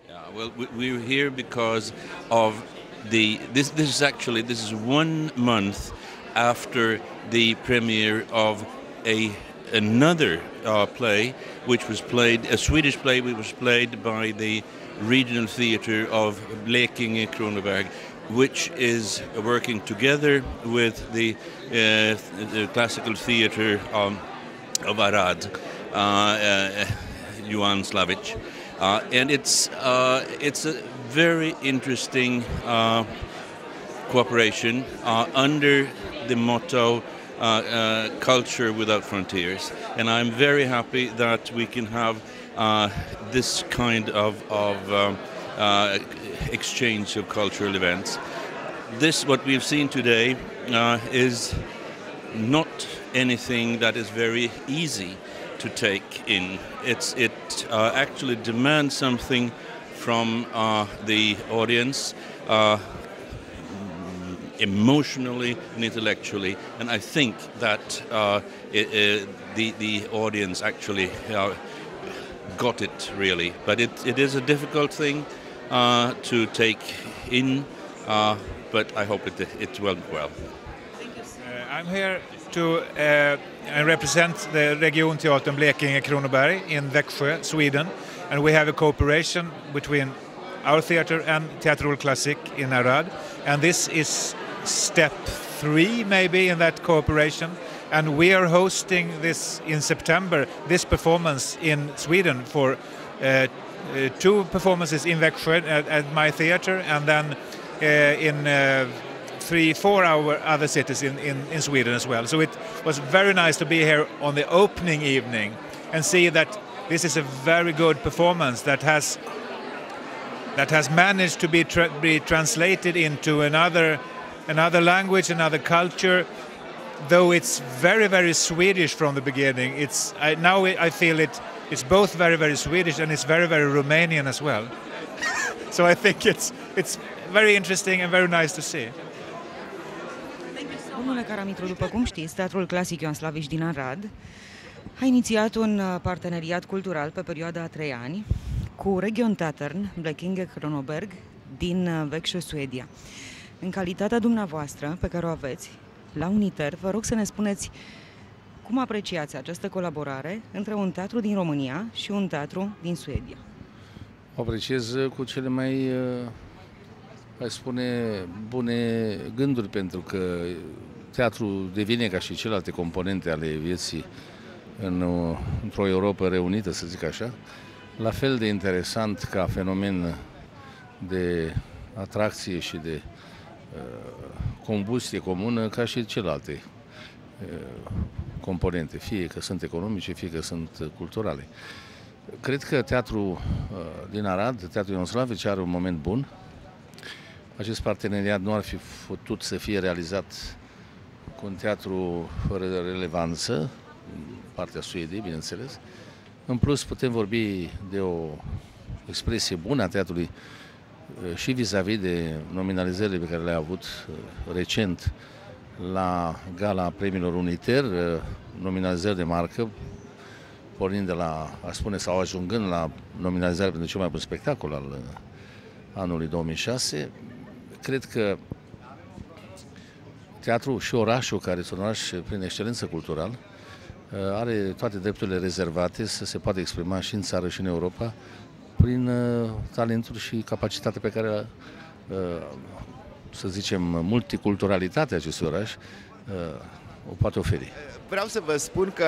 Yeah, well, we're here because of this is 1 month after the premiere of another play, which was played, a Swedish play, which was played by the regional theatre of Blekinge Kronoberg, which is working together with the classical theatre of Arad, Johan Slavic. And it's a very interesting cooperation under the motto Culture Without Frontiers. And I'm very happy that we can have this kind of exchange of cultural events. What we've seen today is not anything that is very easy to take in. It actually demands something from the audience, emotionally and intellectually, and I think that the audience actually got it really. But it is a difficult thing to take in, but I hope it went well. I'm here to represent the Regionteatern Blekinge Kronoberg in Växjö, Sweden, and we have a cooperation between our theatre and Teatrul Klassik in Arad, and this is step 3 maybe in that cooperation, and we are hosting this in September, this performance in Sweden for 2 performances in Växjö at my theatre, and then in 3-4 other cities in Sweden as well. So it was very nice to be here on the opening evening and see that this is a very good performance that has managed to be translated into another language, another culture. Though it's very, very Swedish from the beginning, I feel it's both very, very Swedish and it's very, very Romanian as well. So I think it's very interesting and very nice to see. Domnule Caramitru, după cum știți, Teatrul Clasic Johan Slavic din Arad a inițiat un parteneriat cultural pe perioada a 3 ani cu Regionteatern Blekinge Kronoberg din Växjö, Suedia. În calitatea dumneavoastră pe care o aveți la Uniter, vă rog să ne spuneți cum apreciați această colaborare între un teatru din România și un teatru din Suedia. O apreciez cu cele mai, aș spune, bune gânduri, pentru că teatrul devine, ca și celelalte componente ale vieții într-o Europă reunită, să zic așa, la fel de interesant ca fenomen de atracție și de combustie comună ca și celelalte componente, fie că sunt economice, fie că sunt culturale. Cred că teatrul din Arad, Teatrul Johan Slavic, are un moment bun. Acest parteneriat nu ar fi putut să fie realizat cu un teatru fără relevanță, partea Suediei, bineînțeles. În plus, putem vorbi de o expresie bună a teatrului și vis-a-vis de nominalizările pe care le-a avut recent la gala premiilor Uniter, nominalizări de marcă, pornind de la, aș spune, sau ajungând la nominalizarea pentru cel mai bun spectacol al anului 2006. Cred că teatrul și orașul, care este un oraș prin excelență cultural, are toate drepturile rezervate să se poată exprima și în țară și în Europa prin talentul și capacitatea pe care, să zicem, multiculturalitatea acestui oraș o poate oferi. Vreau să vă spun că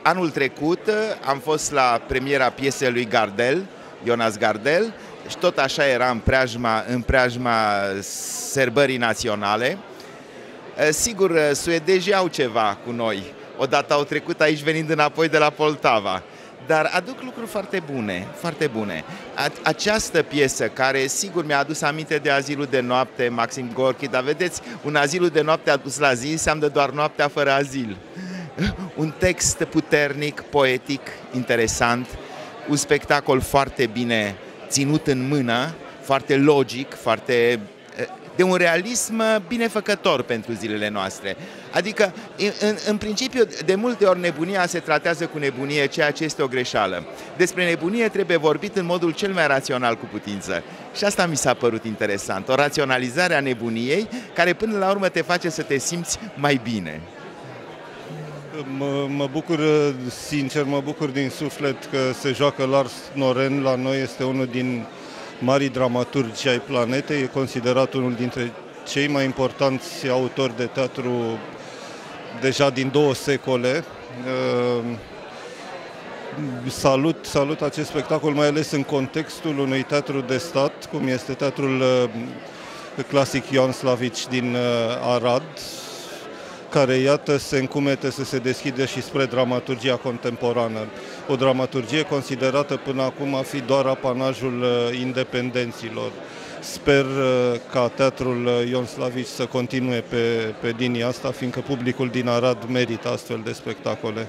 anul trecut am fost la premiera piesei lui Gardel, Jonas Gardel, și tot așa era în preajma sărbării naționale. Sigur, suedezii au ceva cu noi. Odată au trecut aici venind înapoi de la Poltava. Dar aduc lucruri foarte bune, foarte bune. Această piesă, care sigur mi-a adus aminte de Azilul de noapte, Maxim Gorki, dar vedeți, un azilul de noapte adus la zi înseamnă doar noaptea fără azil. Un text puternic, poetic, interesant, un spectacol foarte bine ținut în mână, foarte logic, foarte de un realism binefăcător pentru zilele noastre. Adică, în principiu, de multe ori nebunia se tratează cu nebunie, ceea ce este o greșeală. Despre nebunie trebuie vorbit în modul cel mai rațional cu putință. Și asta mi s-a părut interesant, o raționalizare a nebuniei, care până la urmă te face să te simți mai bine. Mă bucur, sincer, mă bucur din suflet că se joacă Lars Norén. La noi este unul din marii dramaturgi ai planetei, e considerat unul dintre cei mai importanți autori de teatru deja din 2 secole. Salut acest spectacol, mai ales în contextul unui teatru de stat, cum este Teatrul Clasic Ioan Slavici din Arad, care, iată, se încumete să se deschide și spre dramaturgia contemporană. O dramaturgie considerată până acum a fi doar apanajul independenților. Sper ca Teatrul Ion Slavici să continue pe linia asta, fiindcă publicul din Arad merită astfel de spectacole.